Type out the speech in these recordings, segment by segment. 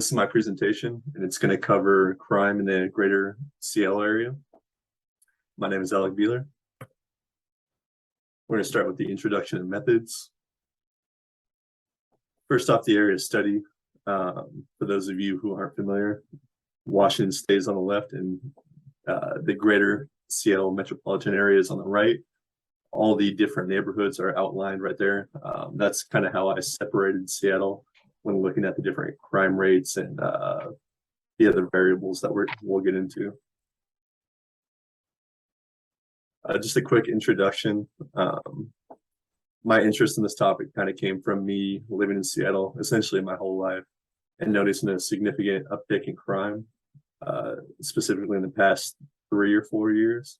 This is my presentation, and it's going to cover crime in the greater Seattle area. My name is AlecBieler. We're going to start with the introduction and methods. First off, the area of study. For those of you who aren't familiar, Washington stays on the left and the greater Seattle metropolitan area is on the right. All the different neighborhoods are outlined right there. That's kind of how I separated Seattle when looking at the different crime rates and the other variables that we'll get into. Just a quick introduction. My interest in this topic kind of came from me living in Seattle essentially my whole life and noticing a significant uptick in crime, specifically in the past 3 or 4 years.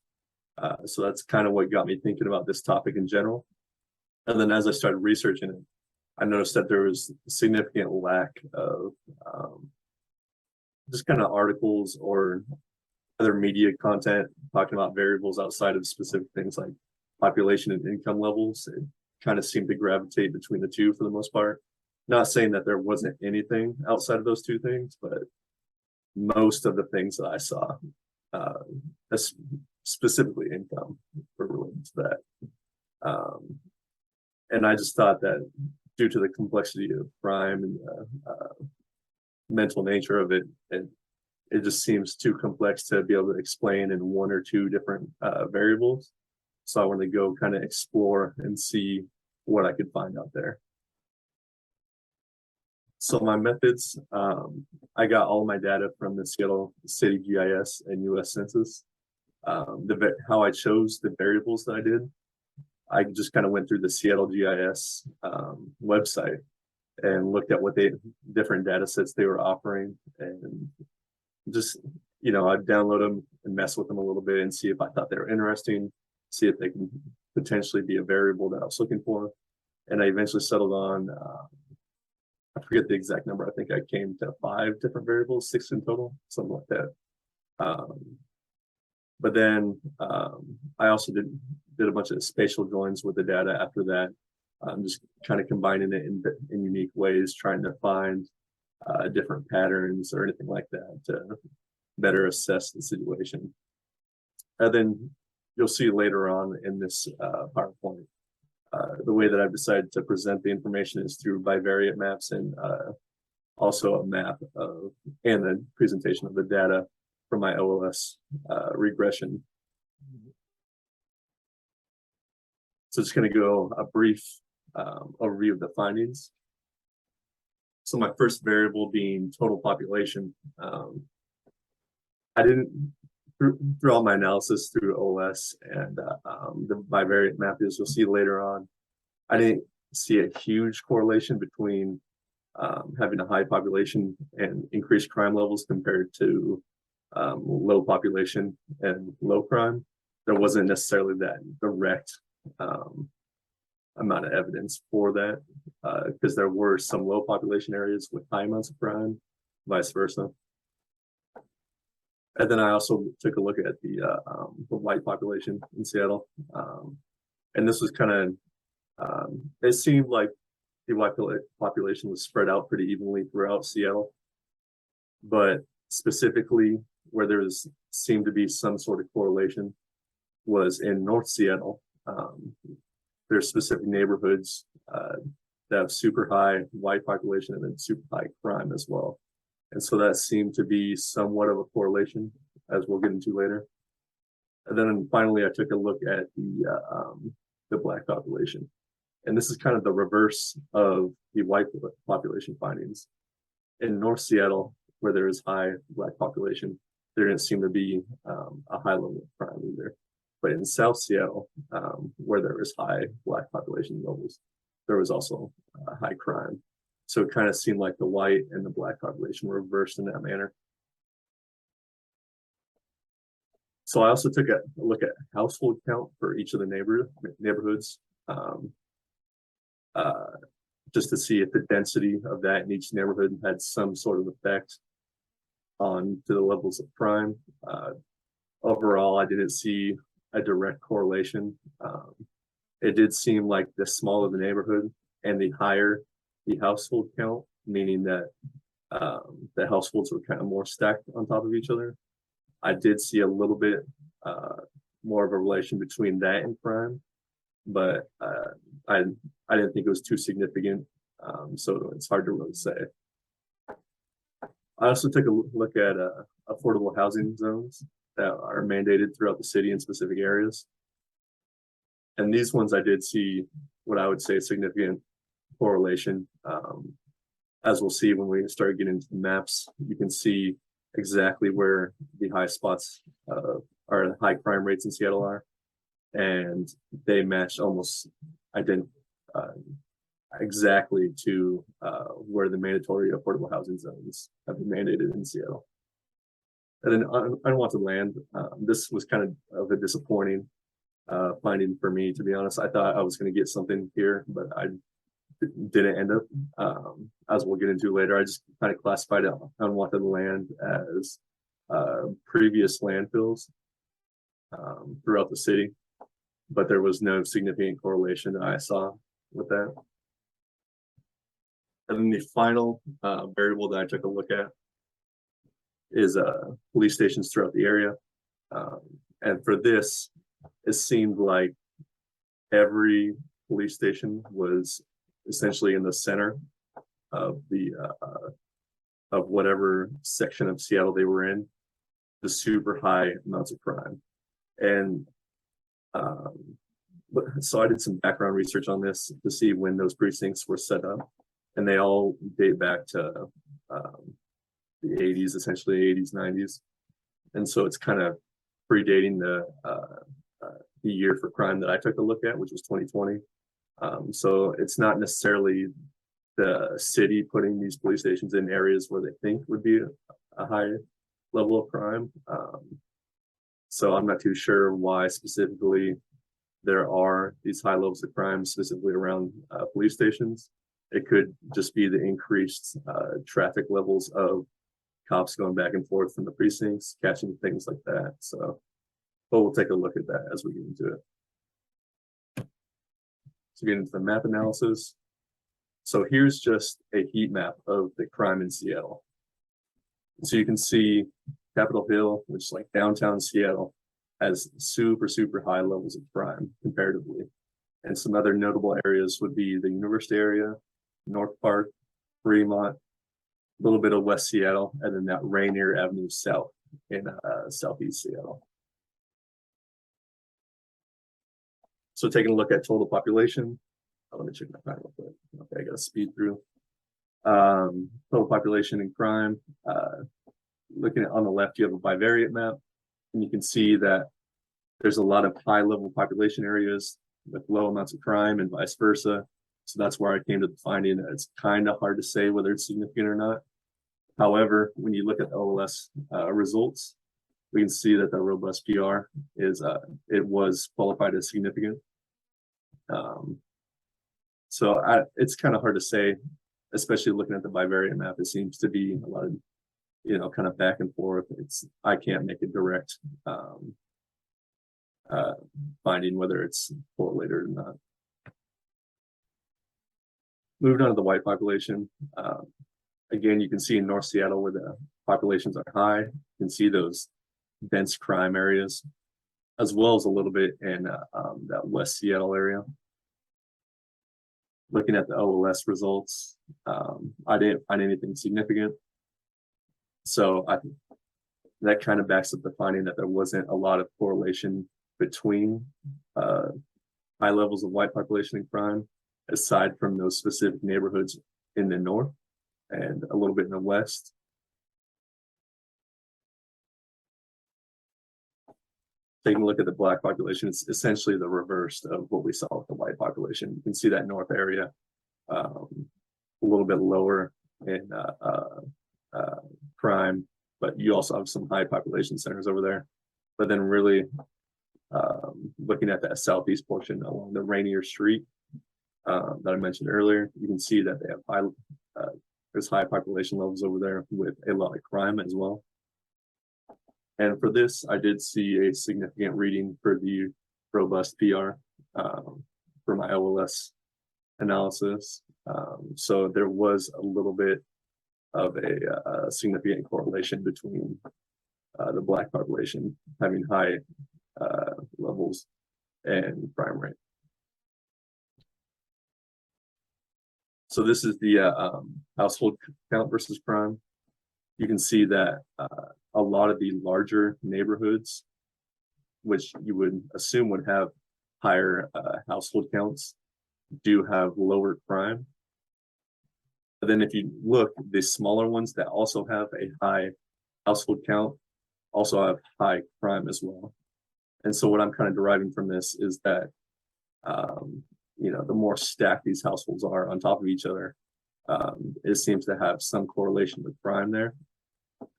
So that's kind of what got me thinking about this topic in general. And then as I started researching it, I noticed that there was a significant lack of just kind of articles or other media content talking about variables outside of specific things like population and income levels. It kind of seemed to gravitate between the two for the most part. Not saying that there wasn't anything outside of those two things, but most of the things that I saw, specifically income, were related to that. And I just thought that due to the complexity of crime and the mental nature of it, it just seems too complex to be able to explain in 1 or 2 different variables. So I wanted to go kind of explore and see what I could find out there. So my methods, I got all my data from the Seattle City GIS and US Census. How I chose the variables that I did, I just kind of went through the Seattle GIS website and looked at what different data sets they were offering, and just, I'd download them and mess with them a little bit and see if I thought they were interesting, see if they can potentially be a variable that I was looking for. And I eventually settled on, I forget the exact number. I think I came to 5 different variables, 6 in total, something like that. But then I also did a bunch of spatial joins with the data after that. Just kind of combining it in unique ways, trying to find different patterns or anything like that to better assess the situation. And then you'll see later on in this PowerPoint, the way that I've decided to present the information is through bivariate maps and also a map of and a presentation of the data for my OLS regression. So just going to go a brief overview of the findings. So my first variable being total population. I didn't, through all my analysis through OLS and the bivariate map, as you'll see later on, I didn't see a huge correlation between having a high population and increased crime levels compared to low population and low crime. There wasn't necessarily that direct amount of evidence for that, because there were some low population areas with high amounts of crime, vice versa. And then I also took a look at the white population in Seattle, and this was kind of it seemed like the white population was spread out pretty evenly throughout Seattle, but specifically where seemed to be some sort of correlation was in North Seattle. There's specific neighborhoods that have super high white population and then super high crime as well. And so that seemed to be somewhat of a correlation, as we'll get into later. And then finally, I took a look at the black population. And this is kind of the reverse of the white population findings. In North Seattle, where there is high black population, there didn't seem to be a high level of crime either. But in South Seattle, where there was high black population levels, there was also high crime. So it kind of seemed like the white and the black population were reversed in that manner. So I also took a look at household count for each of the neighborhoods, just to see if the density of that in each neighborhood had some sort of effect on to the levels of crime. Overall, I didn't see a direct correlation. It did seem like the smaller the neighborhood and the higher the household count, meaning that the households were kind of more stacked on top of each other. I did see a little bit more of a relation between that and crime, but I didn't think it was too significant, so it's hard to really say. I also took a look at affordable housing zones that are mandated throughout the city in specific areas. And these ones I did see what I would say a significant correlation. As we'll see when we start getting into the maps, you can see exactly where the high spots or high crime rates in Seattle are. And they match almost exactly to where the mandatory affordable housing zones have been mandated in Seattle. And then unwanted land, this was kind of a disappointing finding for me, to be honest. I thought I was going to get something here, but I didn't end up. As we'll get into later, I just kind of classified unwanted land as previous landfills throughout the city, but there was no significant correlation that I saw with that. And then the final variable that I took a look at is police stations throughout the area. And for this, it seemed like every police station was essentially in the center of the of whatever section of Seattle they were in, the super high amounts of crime. And so I did some background research on this to see when those precincts were set up, and they all date back to the 80s, essentially 80s, 90s. And so it's kind of predating the year for crime that I took a look at, which was 2020. So it's not necessarily the city putting these police stations in areas where they think would be a high level of crime. So I'm not too sure why specifically there are these high levels of crime specifically around police stations. It could just be the increased traffic levels of cops going back and forth from the precincts, catching things like that. So, but we'll take a look at that as we get into it. So get into the map analysis. So here's just a heat map of the crime in Seattle. So you can see Capitol Hill, which is like downtown Seattle, has super, super high levels of crime comparatively. And some other notable areas would be the University area, North Park, Fremont, a little bit of West Seattle, and then that Rainier Avenue South in Southeast Seattle. So taking a look at total population, let me check my time real quick. Okay, I got to speed through. Total population and crime. Looking at on the left, you have a bivariate map, and you can see that there's a lot of high level population areas with low amounts of crime and vice versa. So that's where I came to the finding that it's kind of hard to say whether it's significant or not. However, when you look at the OLS results, we can see that the robust PR is it was qualified as significant. So it's kind of hard to say, especially looking at the bivariate map. It seems to be a lot of, kind of back and forth. I can't make a direct finding whether it's correlated or not. Moving on to the white population. Again, you can see in North Seattle where the populations are high. You can see those dense crime areas, as well as a little bit in that West Seattle area. Looking at the OLS results, I didn't find anything significant. So that kind of backs up the finding that there wasn't a lot of correlation between high levels of white population and crime, aside from those specific neighborhoods in the north and a little bit in the west. Taking a look at the black population, it's essentially the reverse of what we saw with the white population. You can see that north area a little bit lower in crime, but you also have some high population centers over there. But then really looking at that southeast portion along the Rainier Street that I mentioned earlier, you can see that they have there's high population levels over there with a lot of crime as well. And for this, I did see a significant reading for the robust PR for my OLS analysis. So there was a little bit of a significant correlation between the Black population having high levels and crime rate. So this is the household count versus crime. You can see that a lot of the larger neighborhoods, which you would assume would have higher household counts, do have lower crime. But then if you look, the smaller ones that also have a high household count also have high crime as well. And so what I'm kind of deriving from this is that, the more stacked these households are on top of each other, it seems to have some correlation with crime there.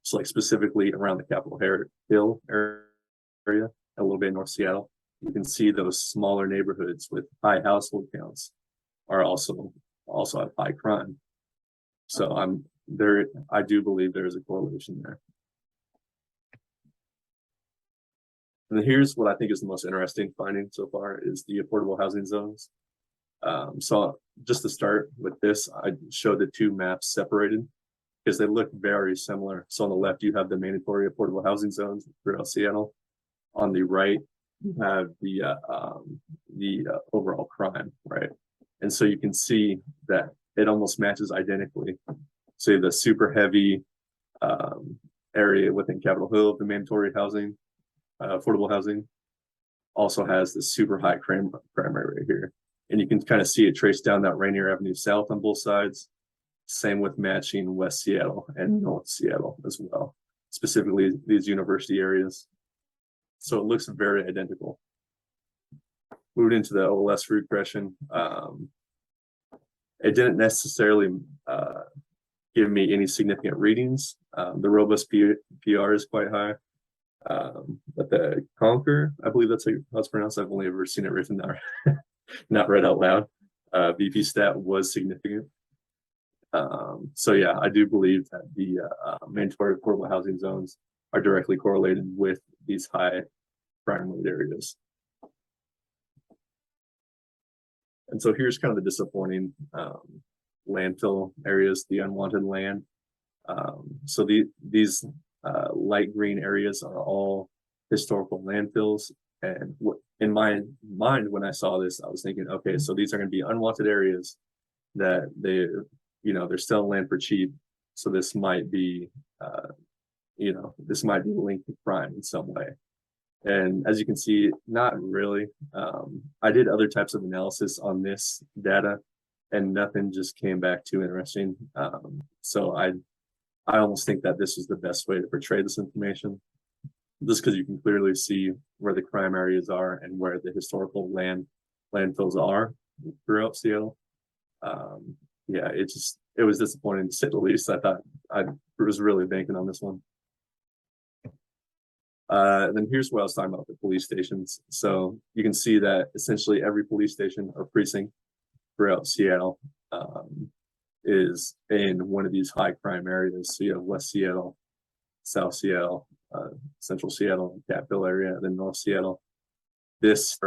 So like specifically around the Capitol Hill area, a little bit in North Seattle, you can see those smaller neighborhoods with high household counts are also have high crime. So I do believe there is a correlation there. And then here's what I think is the most interesting finding so far is the affordable housing zones. So just to start with this, I showed the two maps separated because they look very similar. So on the left, you have the mandatory affordable housing zones throughout Seattle. On the right, you have the overall crime, right? And so you can see that it almost matches identically. So the super heavy area within Capitol Hill, the mandatory housing, affordable housing, also has the super high crime rate right here. And you can kind of see it traced down that Rainier Avenue South on both sides. Same with matching West Seattle and North Seattle as well, specifically these university areas. So it looks very identical. Moving into the OLS regression, it didn't necessarily give me any significant readings. The robust PR is quite high. But the Conquer, I believe that's how it's pronounced. I've only ever seen it written down, not read out loud. VP stat was significant. So yeah, I do believe that the mandatory affordable housing zones are directly correlated with these high crime rate areas. And so here's kind of the disappointing landfill areas, the unwanted land. So these light green areas are all historical landfills. And in my mind, when I saw this, I was thinking, okay, so these are going to be unwanted areas that they're selling land for cheap. So this might be, linked to crime in some way. And as you can see, not really. I did other types of analysis on this data and nothing just came back too interesting. So I almost think that this is the best way to portray this information, just because you can clearly see where the crime areas are and where the historical landfills are throughout Seattle. Yeah, it was disappointing to say the least. I thought I was really banking on this one. Then here's what I was talking about, the police stations. So you can see that essentially every police station or precinct throughout Seattle is in one of these high crime areas. So you have West Seattle, South Seattle, Central Seattle, Capitol area, and then North Seattle. This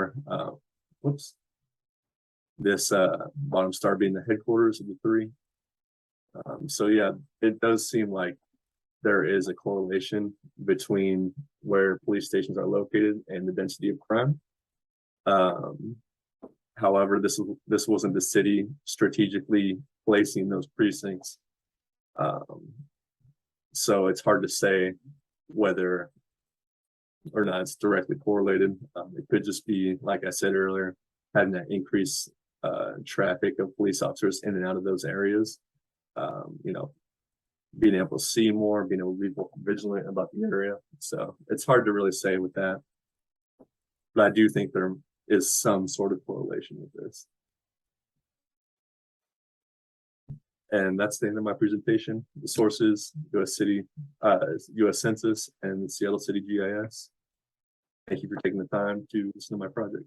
bottom star being the headquarters of the three. So yeah, it does seem like there is a correlation between where police stations are located and the density of crime. However, this wasn't the city strategically placing those precincts. So it's hard to say whether or not it's directly correlated. It could just be, like I said earlier, having that increased traffic of police officers in and out of those areas. Being able to see more, being able to be more vigilant about the area. So it's hard to really say with that. But I do think there is some sort of correlation with this. And that's the end of my presentation. The sources, US Census, and the Seattle City GIS. Thank you for taking the time to listen to my project.